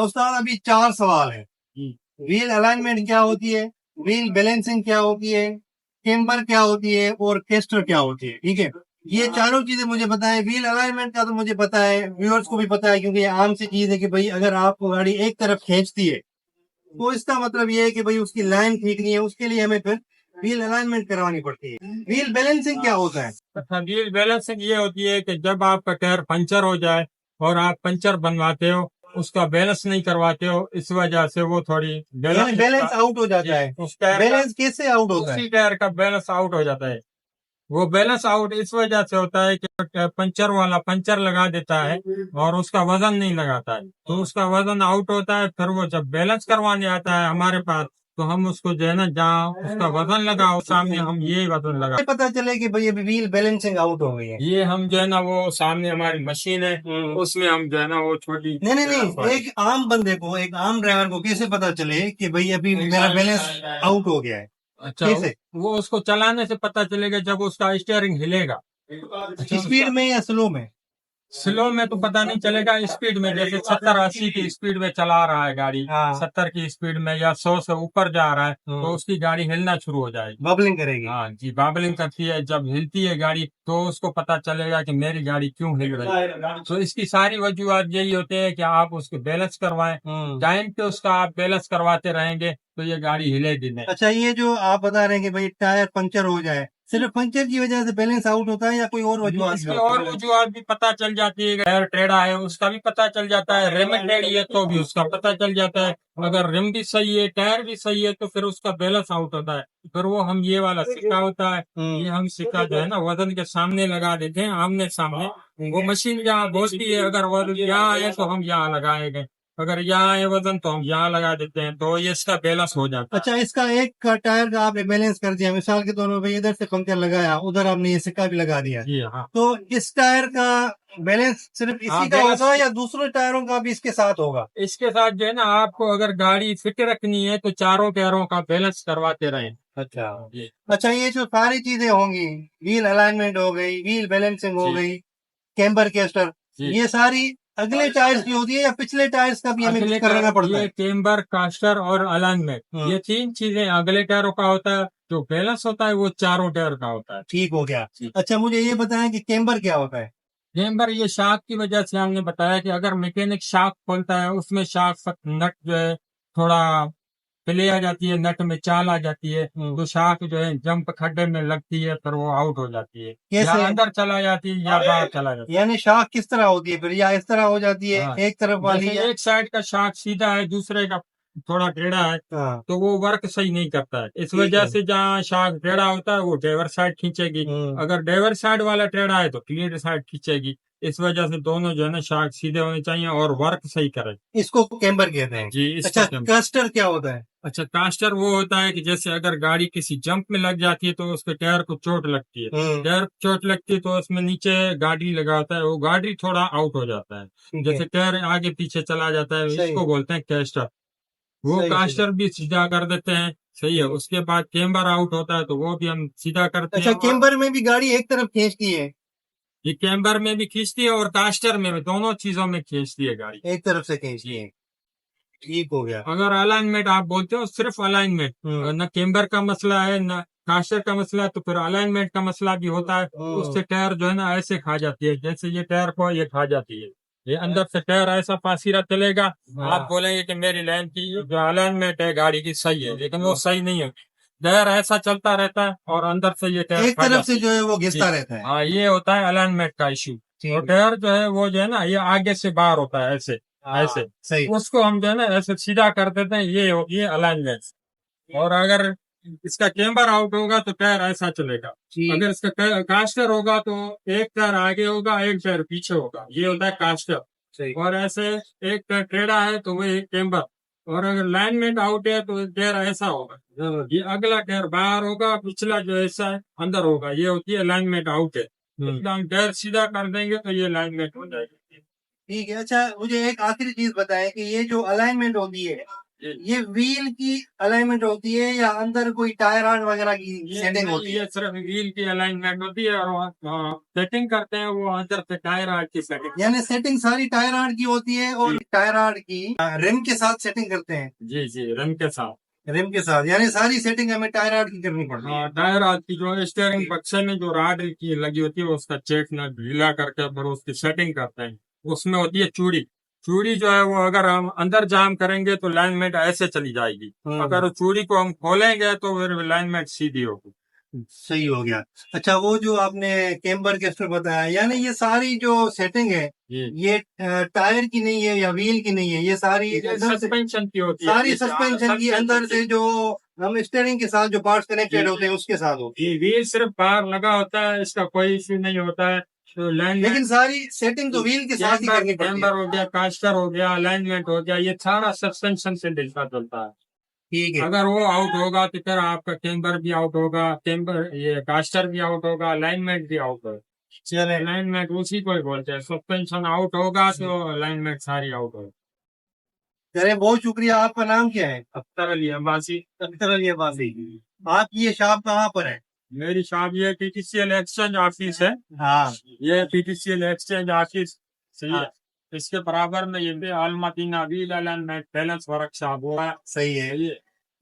उस्ताद अभी 4 सवाल है। व्हील अलाइनमेंट क्या होती है, व्हील बैलेंसिंग क्या होती है, केम्बर क्या होती है और केस्टर क्या होती है। ठीक है, ये चारों चीजें मुझे पता है। व्हील अलाइनमेंट का तो मुझे पता है, व्यूअर्स को भी पता है, क्योंकि ये आम सी चीज है कि भाई अगर आपको गाड़ी एक तरफ खींचती है तो इसका मतलब ये है कि भाई उसकी लाइन ठीक नहीं है, उसके लिए हमें फिर व्हील अलाइनमेंट करवानी पड़ती है। व्हील बैलेंसिंग क्या होता है? व्हील बैलेंसिंग ये होती है कि जब आपका टायर पंचर हो जाए और आप पंचर बनवाते हो, उसका बैलेंस नहीं करवाते हो, इस वजह से वो थोड़ी बैलेंस आउट हो जाता है। उस टायर बैलेंस कैसे आउट होता है? उसी टायर का बैलेंस आउट हो जाता है। वो बैलेंस आउट इस वजह से होता है कि पंचर वाला पंचर लगा देता है और उसका वजन नहीं लगाता है, तो उसका वजन आउट होता है। फिर वो जब बैलेंस करवाने आता है हमारे पास, तो हम उसको जो है ना, जहाँ उसका वजन लगा उस सामने हम ये वजन लगा, पता चले कि भाई अभी व्हील बैलेंसिंग आउट हो गई है। ये हम जो है ना, वो सामने हमारी मशीन है, उसमें हम जो है ना वो छोटी नहीं, एक आम बंदे को, एक आम ड्राइवर को कैसे पता चले कि भाई अभी मेरा बैलेंस आउट हो गया है? अच्छा, कैसे? वो उसको चलाने से पता चलेगा जब उसका स्टीयरिंग हिलेगा। स्पीड में या स्लो में? स्लो में तो पता नहीं चलेगा, स्पीड में जैसे 70-80 की स्पीड में चला रहा है गाड़ी, हाँ। 70 की स्पीड में या 100 से ऊपर जा रहा है, तो उसकी गाड़ी हिलना शुरू हो जाएगी, बबलिंग करेगी। हाँ जी, बाबलिंग करती है। जब हिलती है गाड़ी तो उसको पता चलेगा कि मेरी गाड़ी क्यों हिल रही है। तो इसकी सारी वजूहत यही होते हैं कि आप उसको बैलेंस करवाएं, टाइम पे उसका आप बैलेंस करवाते रहेंगे तो ये गाड़ी हिलेगी नहीं। अच्छा, ये जो आप बता रहे हैं कि भाई टायर पंचर हो जाए, सिर्फ पंचर की वजह से बैलेंस आउट होता है या कोई और वजूहत? इसकी और वजूहत भी पता चल जाती है। टायर टेढ़ा है उसका भी पता चल जाता है, रिम टेढ़ी है तो भी उसका पता चल जाता है। अगर रिम भी सही है, टायर भी सही है, तो फिर उसका बैलेंस आउट होता है। फिर वो हम ये वाला सिक्का होता है, ये हम सिक्का जो है ना वजन के सामने लगा देते हैं, आमने सामने। वो मशीन जहाँ बोलती है अगर वजन यहाँ है तो हम यहाँ लगाएंगे, अगर यहाँ है वजन तो हम यहाँ लगा देते हैं, तो ये इसका बैलेंस हो जाता है। अच्छा, इसका एक का टायर का आपने बैलेंस कर दिया, मिसाल के तौर पर भाई इधर से पंचर लगाया, उधर आपने ये सिक्का भी लगा दिया, जी हाँ। तो इस टायर का बैलेंस सिर्फ इसी का होगा या दूसरे टायरों का भी इसके साथ होगा? इसके साथ जो है ना, आपको अगर गाड़ी फिट रखनी है तो चारों टायरों का बैलेंस करवाते रहें। अच्छा। अच्छा, ये जो सारी चीजें होंगी, व्हील अलाइनमेंट हो गई, व्हील बैलेंसिंग हो गई, कैम्बर केस्टर, ये सारी अगले टायर्स की होती है या पिछले टायर्स का भी हमें कुछ करना पड़ता है? ये कैम्बर, कास्टर और अलाइनमेंट, ये 3 चीजें अगले टायरों का होता है। जो बैलेंस होता है वो चारों टायर का होता है। ठीक हो गया। अच्छा, मुझे ये बताएं कि कैम्बर क्या होता है? कैम्बर ये शाफ्ट की वजह से हमने बताया कि अगर मैकेनिक शाफ्ट खोलता है, उसमें शाफ्ट नट जो है थोड़ा प्ले आ जाती है, नट में चाल आ जाती है, तो शाफ्ट जो है जंप खड्डे में लगती है, फिर वो आउट हो जाती है, या अंदर चला जाती है या बाहर चला जाती है। यानी शाख किस तरह होती है फिर, या इस तरह हो जाती है? हाँ, एक तरफ वाली जैसे एक साइड का शाफ्ट सीधा है, दूसरे का थोड़ा टेढ़ा है, हाँ। तो वो वर्क सही नहीं करता है। इस वजह से जहाँ शाफ्ट टेढ़ा होता है वो ड्राइवर साइड खींचेगी, अगर ड्राइवर साइड वाला टेढ़ा है तो क्लियर साइड खींचेगी। इस वजह से दोनों जो है ना शाफ्ट सीधे होने चाहिए और वर्क सही करे। इसको कैम्बर कहते हैं जी। अच्छा, कास्टर क्या होता है? अच्छा, कास्टर वो होता है कि जैसे अगर गाड़ी किसी जंप में लग जाती है तो उसके टायर को चोट लगती है, टायर को चोट लगती है तो उसमें नीचे गाड़ी लगा होता है, वो गाड़ी थोड़ा आउट हो जाता है, जैसे टायर आगे पीछे चला जाता है, इसको बोलते हैं कास्टर। वो कास्टर भी सीधा कर देते हैं, सही है। उसके बाद कैम्बर आउट होता है तो वो भी हम सीधा करते हैं। अच्छा, कैम्बर में भी गाड़ी एक तरफ खींचती है? ये कैम्बर में भी खींचती है और कास्टर में भी, दोनों चीजों में खींचती है गाड़ी, एक तरफ से खींचती है। ठीक हो गया। अगर अलाइनमेंट आप बोलते हो, सिर्फ अलाइनमेंट, न कैम्बर का मसला है न कास्टर का मसला है, तो फिर अलाइनमेंट का मसला भी होता है। उससे टायर जो है ना ऐसे खा जाती है, जैसे ये टायर को ये खा जाती है, ये अंदर से टायर ऐसा पासीरा चलेगा। आप बोलेंगे कि मेरी लाइन की जो अलाइनमेंट है गाड़ी की सही है, लेकिन वो सही नहीं है। टायर ऐसा चलता रहता है और अंदर से ये टायर एक तरफ से जो है वो घिसता रहता है। हाँ, ये होता है अलाइनमेंट का इश्यू। और टायर जो है वो जो है ना, ये आगे से बाहर होता है, ऐसे ऐसे सही। उसको हम जो है ना ऐसे सीधा कर देते हैं, ये अलाइनमेंट। और अगर इसका कैम्बर आउट होगा तो टायर ऐसा चलेगा, अगर इसका कास्टर होगा तो एक टायर आगे होगा, एक टायर पीछे होगा, ये होता है कास्टर। और ऐसे एक टायर टेढ़ा है तो वही कैम्बर, और अगर लाइनमेंट आउट है तो टायर ऐसा होगा, ये अगला टायर बाहर होगा, पिछला जो ऐसा है अंदर होगा, ये होती है अलाइनमेंट आउट है। एकदम टायर सीधा कर देंगे तो ये अलाइनमेंट हो जाएगी। ठीक है। अच्छा, मुझे एक आखिरी चीज बताएं कि ये जो अलाइनमेंट होती है, ये व्हील की अलाइनमेंट होती है या अंदर कोई टायर आर्ट वगैरह की सेटिंग होती है? ये सिर्फ व्हील की अलाइनमेंट होती है और सेटिंग करते हैं वो अंदर से टायर आर्ट की सेटिंग। यानी सेटिंग सारी टायर आर्ट की होती है और टायर आर्ट की रिम के साथ सेटिंग करते हैं। जी जी, रिम के साथ। रिम के साथ यानी सारी सेटिंग हमें टायर आर्ट की करनी पड़ती है। टायर आर्ट की जो स्टीयरिंग बक्से में जो राड की लगी होती है उसका चेक नट ढीला करके फिर उसकी सेटिंग करते हैं। उसमें होती है चूड़ी। चूड़ी जो है वो अगर हम अंदर जाम करेंगे तो अलाइनमेंट ऐसे चली जाएगी, अगर चूड़ी को हम खोलेंगे तो फिर अलाइनमेंट सीधी होगी। सही हो गया। अच्छा, वो जो आपने केम्बर केस्टर बताया, यानी ये सारी जो सेटिंग है ये टायर की नहीं है या व्हील की नहीं है, ये सारी सस्पेंशन की होती है। सारी सस्पेंशन की अंदर से जो हम स्टीयरिंग के साथ जो पार्ट्स कनेक्टेड होते हैं उसके साथ होती ये व्हील सिर्फ बाहर लगा होता है, इसका कोई इश्यू नहीं होता है। तो है, लेकिन सारी सेटिंग तो व्हील के साथ ही करनी पड़ती है। कैम्बर हो गया, कास्टर हो गया, अलाइनमेंट हो गया, ये सारा सस्पेंशन से डिस्का चलता है। ठीक है। अगर वो आउट होगा तो फिर आपका कैम्बर भी आउट होगा, कैम्बर ये कास्टर भी आउट होगा, अलाइनमेंट भी आउट होगा। चले, अलाइनमेंट उसी को ही बोलते हैं। सस्पेंशन आउट होगा तो अलाइनमेंट सारी आउट होगी। चले, बहुत शुक्रिया। आपका नाम क्या है? अख्तर अली अब्बासी। अख्तर अली अब्बासी। आपकी ये शॉप कहाँ पर है? मेरी शॉप ये पीटीसीएल एक्सचेंज ऑफिस है। हाँ, ये पीटीसीएल एक्सचेंज ऑफिस सही है। इसके बराबर में ये भी आलमदीना व्हील अलाइनमेंट बैलेंस वर्कशॉप हुआ है। सही है।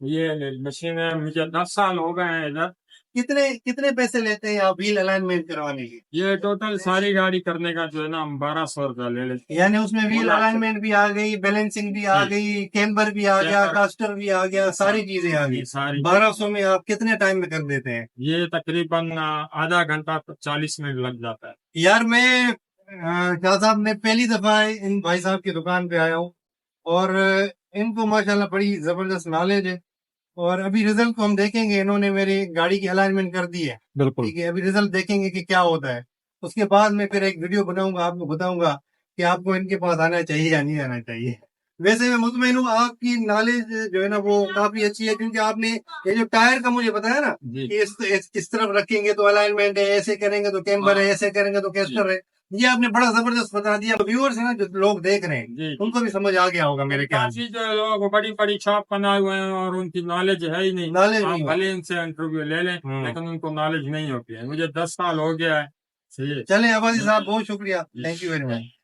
ये मशीन है, मुझे 10 साल हो गए हैं इधर। कितने कितने पैसे लेते हैं आप व्हील अलाइनमेंट करवाने के? ये टोटल सारी गाड़ी करने का जो है ना हम 1200 रुपया ले लेते हैं। यानी उसमें व्हील अलाइनमेंट भी आ गई, बैलेंसिंग भी आ गई, कैम्बर भी आ गया, कास्टर भी आ गया, सारी चीजें आ गई। सारी 1200 में आप कितने टाइम में कर देते हैं? ये तकरीबन आधा घंटा 40 मिनट लग जाता है। यार मैं शाह साहब, मैं पहली दफा इन भाई साहब की दुकान पे आया हूँ और इनको माशाल्लाह बड़ी जबरदस्त नॉलेज है। और अभी रिजल्ट को हम देखेंगे। इन्होंने मेरी गाड़ी की अलाइनमेंट कर दी है, बिल्कुल। ठीक है। अभी रिजल्ट देखेंगे कि क्या होता है। उसके बाद मैं फिर एक वीडियो बनाऊंगा, आपको बताऊंगा कि आपको इनके पास आना चाहिए या नहीं आना चाहिए। वैसे मैं मुतमईन हूँ, आपकी नॉलेज जो है ना वो काफी अच्छी है, क्योंकि आपने ये जो टायर का मुझे बताया ना कि इस तरफ रखेंगे तो अलाइनमेंट है, ऐसे करेंगे तो कैम्बर है, ऐसे करेंगे तो कैस्टर है। ये आपने बड़ा जबरदस्त बता दिया। व्यूअर्स है ना जो लोग देख रहे हैं उनको भी समझ आ गया होगा मेरे ख्याल से। काफी जो लोग बड़ी बड़ी शॉप बनाए हुए हैं और उनकी नॉलेज है ही नहीं। नॉलेज आप नहीं है। भले इनसे इंटरव्यू ले लें लेकिन उनको नॉलेज नहीं होती है। मुझे 10 साल हो गया है। सही है। चलें अब्बासी साहब, बहुत शुक्रिया। Thank you very much.